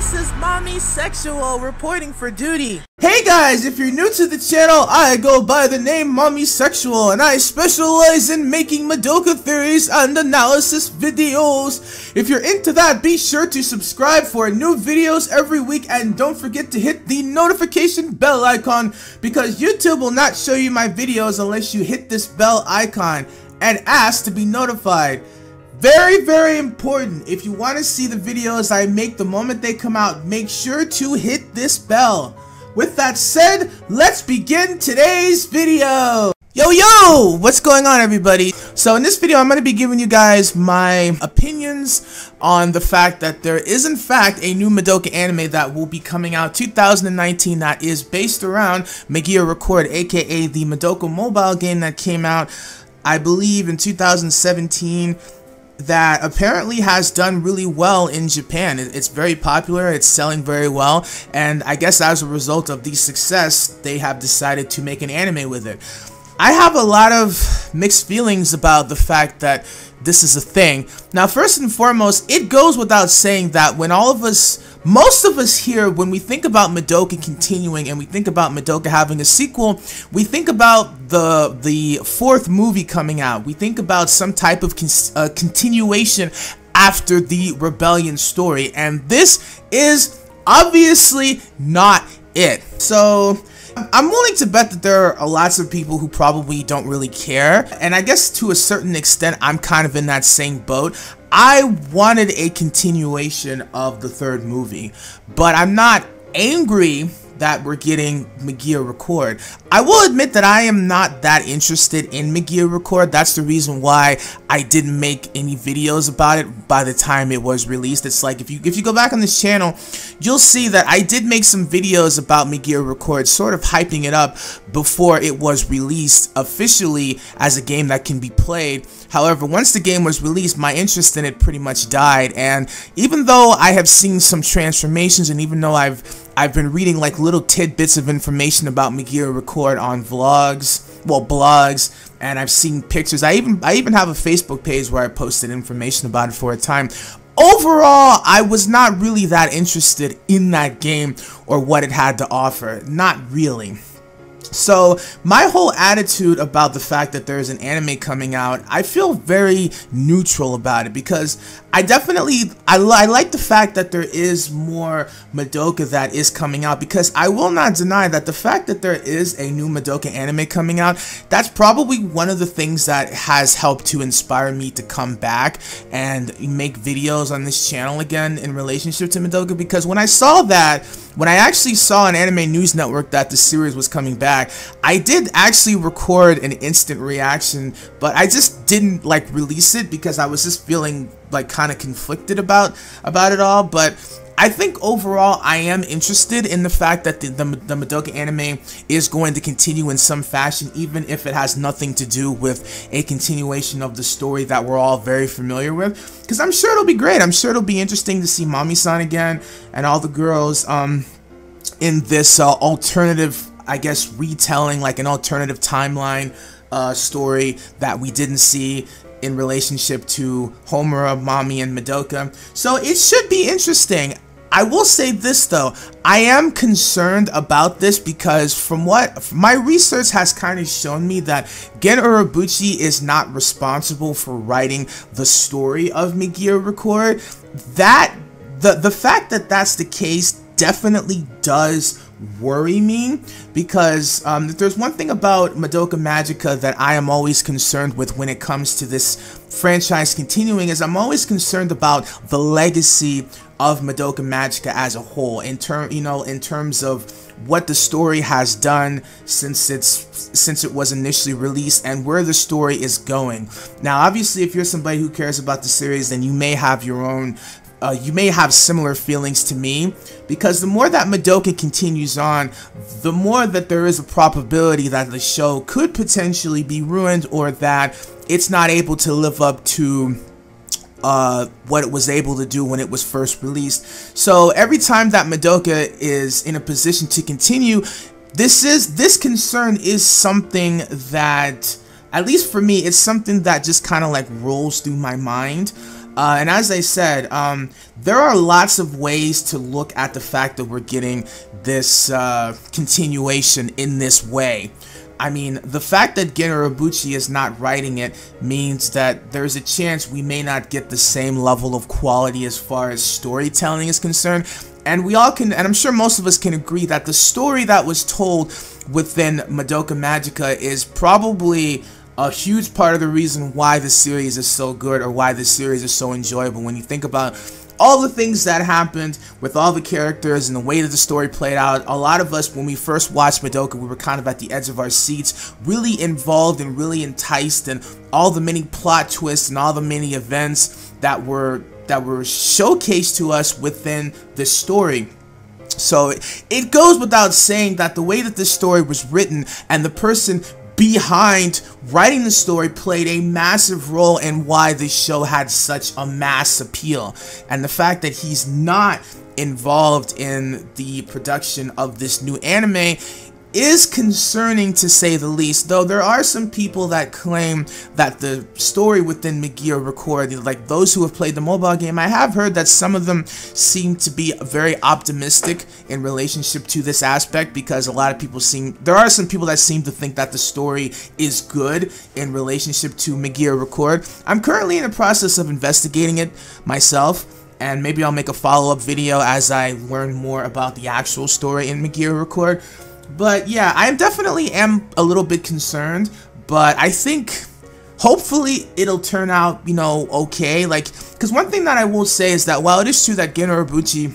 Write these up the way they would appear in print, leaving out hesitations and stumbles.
This is Mommy Sexual reporting for duty. Hey guys, if you're new to the channel, I go by the name Mommy Sexual, and I specialize in making Madoka theories and analysis videos. If you're into that, be sure to subscribe for new videos every week, and don't forget to hit the notification bell icon, because YouTube will not show you my videos unless you hit this bell icon and ask to be notified. Very, very important. If you want to see the videos I make the moment they come out, make sure to hit this bell. With that said, let's begin today's video. Yo, what's going on, everybody? So in this video, I'm going to be giving you guys my opinions on the fact that there is in fact a new Madoka anime that will be coming out 2019 that is based around Megia Record, aka the Madoka mobile game that came out, I believe, in 2017. That apparently has done really well in Japan. It's very popular, it's selling very well, and I guess as a result of the success, they have decided to make an anime with it. I have a lot of mixed feelings about the fact that this is a thing. Now, first and foremost, it goes without saying that when most of us here, when we think about Madoka continuing and we think about Madoka having a sequel, we think about the fourth movie coming out. We think about some type of continuation after the Rebellion story, and this is obviously not it. So I'm willing to bet that there are lots of people who probably don't really care, and I guess to a certain extent I'm kind of in that same boat. I wanted a continuation of the third movie, but I'm not angry that we're getting Megia Record. I will admit that I am not that interested in Megia Record. That's the reason why I didn't make any videos about it by the time it was released. It's like if you go back on this channel, you'll see that I did make some videos about Megia Record, sort of hyping it up before it was released officially as a game that can be played. However, once the game was released, my interest in it pretty much died, and even though I have seen some transformations, and even though I've been reading like little tidbits of information about Megia Record on blogs, and I've seen pictures. I even have a Facebook page where I posted information about it for a time. Overall, I was not really that interested in that game or what it had to offer. Not really. So my whole attitude about the fact that there's an anime coming out, I feel very neutral about it, because I like the fact that there is more Madoka that is coming out, because I will not deny that the fact that there is a new Madoka anime coming out, that's probably one of the things that has helped to inspire me to come back and make videos on this channel again in relationship to Madoka, because when I actually saw on Anime News Network that the series was coming back, I did actually record an instant reaction, but I just didn't like release it because I was just feeling like kind of conflicted about it all. But I think overall I am interested in the fact that the Madoka anime is going to continue in some fashion, even if it has nothing to do with a continuation of the story that we're all very familiar with, because I'm sure it'll be great. I'm sure it'll be interesting to see Mami-san again and all the girls in this alternative, I guess, retelling, like an alternative timeline story that we didn't see in relationship to Homura, Mami, and Madoka. So it should be interesting. I will say this though, I am concerned about this because from what my research has kind of shown me, that Gen Urobuchi is not responsible for writing the story of Megia Record. That the fact that that's the case definitely does worry me, because if there's one thing about Madoka Magica that I am always concerned with when it comes to this franchise continuing, is I'm always concerned about the legacy of Madoka Magica as a whole, in terms of what the story has done since it was initially released and where the story is going. Now, obviously, if you're somebody who cares about the series, then you may have your own you may have similar feelings to me, because the more that Madoka continues on, the more that there is a probability that the show could potentially be ruined, or that it's not able to live up to what it was able to do when it was first released. So every time that Madoka is in a position to continue, this concern is something that, at least for me, it's something that just kind of like rolls through my mind. And as I said, there are lots of ways to look at the fact that we're getting this continuation in this way. I mean, the fact that Gen Urobuchi is not writing it means that there's a chance we may not get the same level of quality as far as storytelling is concerned. And we all can, and I'm sure most of us can agree that the story that was told within Madoka Magica is probably a huge part of the reason why the series is so good, or why the series is so enjoyable. When you think about all the things that happened with all the characters and the way that the story played out, a lot of us, when we first watched Madoka, we were kind of at the edge of our seats, really involved and really enticed, and all the many plot twists and all the many events that were showcased to us within the story. So it goes without saying that the way that this story was written and the person behind writing the story played a massive role in why this show had such a mass appeal. And the fact that he's not involved in the production of this new anime is concerning, to say the least, though there are some people that claim that the story within Megia Record, like those who have played the mobile game, I have heard that some of them seem to be very optimistic in relationship to this aspect, because a lot of people there are some people that seem to think that the story is good in relationship to Megia Record. I'm currently in the process of investigating it myself, and maybe I'll make a follow-up video as I learn more about the actual story in Megia Record. But yeah, I definitely am a little bit concerned, but I think hopefully it'll turn out, you know, okay. Like, because one thing that I will say is that while it is true that Gen Urobuchi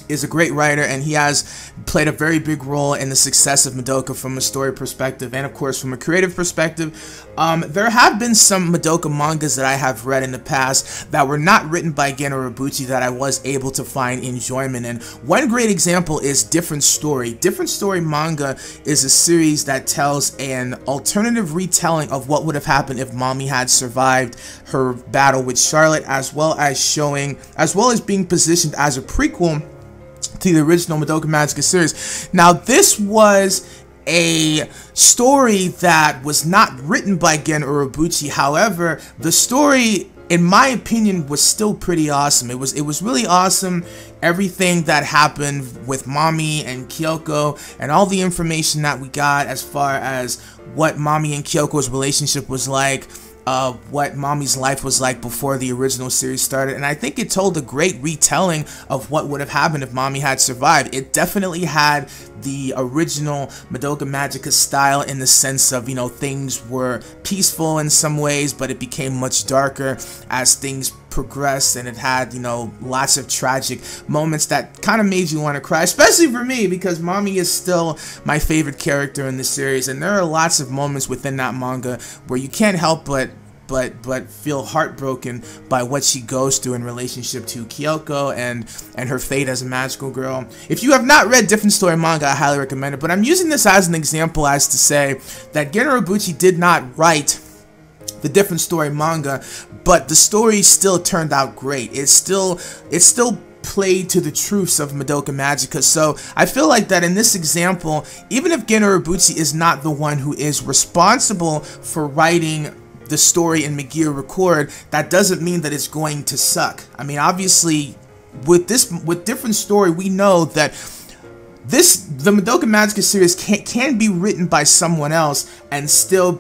is a great writer and he has played a very big role in the success of Madoka from a story perspective and of course from a creative perspective, there have been some Madoka mangas that I have read in the past that were not written by Gen Urobuchi that I was able to find enjoyment in. One great example is Different Story. Different Story manga is a series that tells an alternative retelling of what would have happened if Mami had survived her battle with Charlotte, as well as being positioned as a prequel to the original Madoka Magica series. Now, this was a story that was not written by Gen Urobuchi. However, the story, in my opinion, was still pretty awesome. It was really awesome. Everything that happened with Mami and Kyoko and all the information that we got as far as what Mami and Kyoko's relationship was like, what Mami's life was like before the original series started, and I think it told a great retelling of what would have happened if Mami had survived. It definitely had the original Madoka Magica style in the sense of, you know, things were peaceful in some ways, but it became much darker as things progressed, and it had, you know, lots of tragic moments that kind of made you want to cry, especially for me, because Mami is still my favorite character in the series, and there are lots of moments within that manga where you can't help but feel heartbroken by what she goes through in relationship to Kyoko and her fate as a magical girl. If you have not read Different Story manga, I highly recommend it, but I'm using this as an example as to say that Gen Urobuchi did not write the Different Story manga, but the story still turned out great. It still played to the truths of Madoka Magica. So I feel like that in this example, even if Gen Urobuchi is not the one who is responsible for writing the story in Megia Record, that doesn't mean that it's going to suck. I mean, obviously, with Different Story, we know that the Madoka Magica series can be written by someone else and still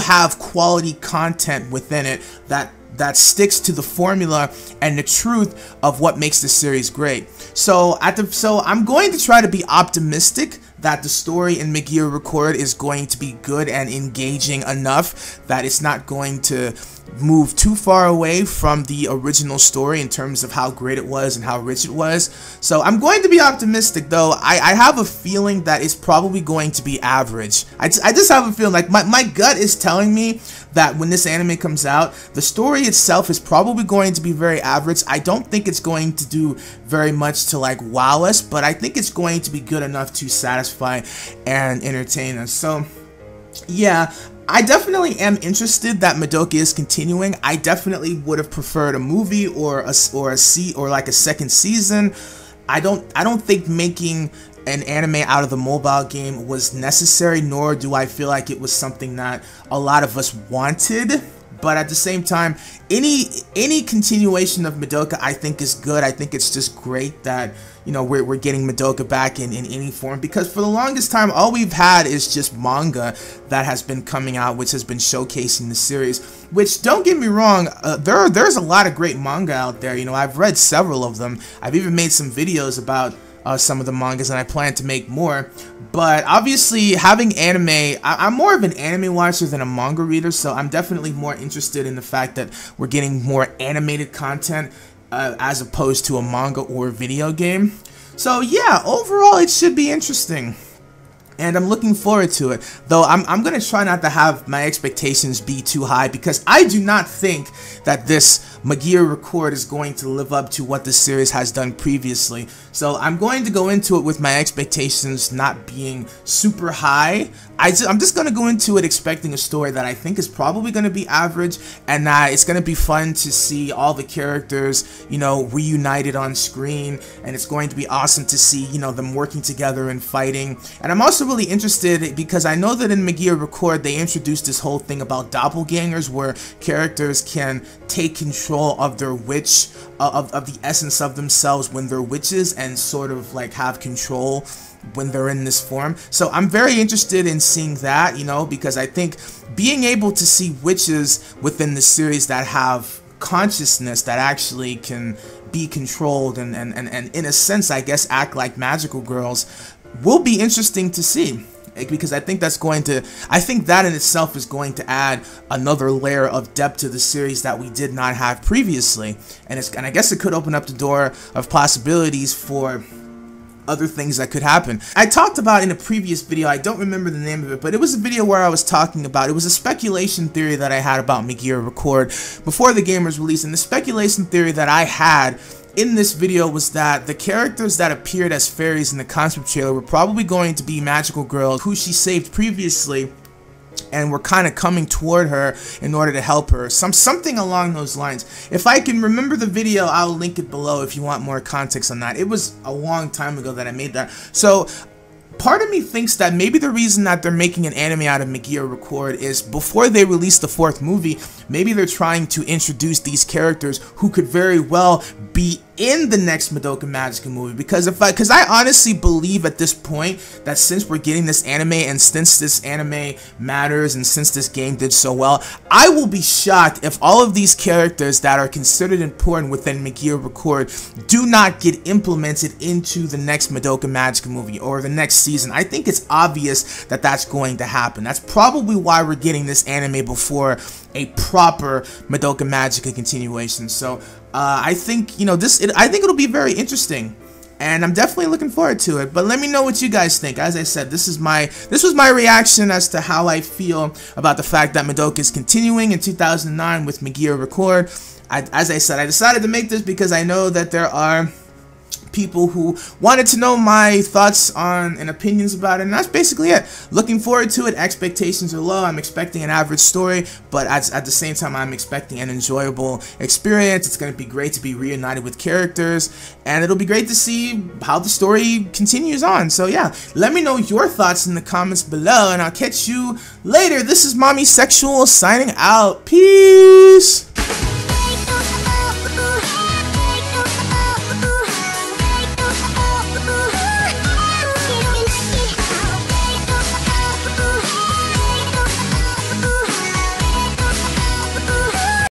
have quality content within it that sticks to the formula and the truth of what makes the series great. So I'm going to try to be optimistic that the story in Megia Record is going to be good and engaging enough that it's not going to move too far away from the original story in terms of how great it was and how rich it was. So I'm going to be optimistic, though. I have a feeling that it's probably going to be average. I just have a feeling, like my gut is telling me that when this anime comes out, the story itself is probably going to be very average. I don't think it's going to do very much to like wow us, but I think it's going to be good enough to satisfy and entertain us. So yeah, I definitely am interested that Madoka is continuing. I definitely would have preferred a movie or a second season. I don't think making an anime out of the mobile game was necessary, nor do I feel like it was something that a lot of us wanted. but at the same time, any continuation of Madoka I think is good. I think it's just great that, you know, we're getting Madoka back in any form, because for the longest time all we've had is just manga that has been coming out, which has been showcasing the series, which, don't get me wrong, there's a lot of great manga out there. You know, I've read several of them. I've even made some videos about some of the mangas, and I plan to make more. But obviously, having anime, I'm more of an anime watcher than a manga reader, so I'm definitely more interested in the fact that we're getting more animated content as opposed to a manga or a video game. So yeah, overall it should be interesting, and I'm looking forward to it. Though I'm gonna try not to have my expectations be too high, because I do not think that this Megear Record is going to live up to what the series has done previously. So I'm going to go into it with my expectations not being super high. I'm just going to go into it expecting a story that I think is probably going to be average, and that it's going to be fun to see all the characters, you know, reunited on screen, and it's going to be awesome to see, you know, them working together and fighting. And I'm also really interested because I know that in Megear Record they introduced this whole thing about doppelgangers, where characters can take control of their witch, of the essence of themselves when they're witches, and sort of like have control when they're in this form. So I'm very interested in seeing that, you know, because I think being able to see witches within the series that have consciousness, that actually can be controlled and in a sense, I guess, act like magical girls, will be interesting to see. Because I think that in itself is going to add another layer of depth to the series that we did not have previously, and I guess it could open up the door of possibilities for other things that could happen. I talked about in a previous video, I don't remember the name of it, but it was a video where I was talking about, it was a speculation theory that I had about Megear Record before the game was released, and the speculation theory that I had in this video was that the characters that appeared as fairies in the concept trailer were probably going to be magical girls who she saved previously, and were kind of coming toward her in order to help her. Something along those lines. If I can remember the video, I'll link it below if you want more context on that. It was a long time ago that I made that. So part of me thinks that maybe the reason that they're making an anime out of Megear Record is before they release the 4th movie, maybe they're trying to introduce these characters who could very well be in the next Madoka Magica movie, because I honestly believe at this point that since we're getting this anime, and since this anime matters, and since this game did so well, I will be shocked if all of these characters that are considered important within Megear Record do not get implemented into the next Madoka Magica movie or the next season. I think it's obvious that that's going to happen. That's probably why we're getting this anime before a proper Madoka Magica continuation. So I think, you know, I think it'll be very interesting, and I'm definitely looking forward to it. But let me know what you guys think. As I said, this was my reaction as to how I feel about the fact that Madoka is continuing in 2009 with Megear Record. As I said, I decided to make this because I know that there are people who wanted to know my thoughts on and opinions about it, and that's basically it. Looking forward to it. Expectations are low. I'm expecting an average story, but at the same time, I'm expecting an enjoyable experience. It's going to be great to be reunited with characters, and it'll be great to see how the story continues on. So yeah, let me know your thoughts in the comments below, and I'll catch you later. This is Mommy Sexual signing out. Peace!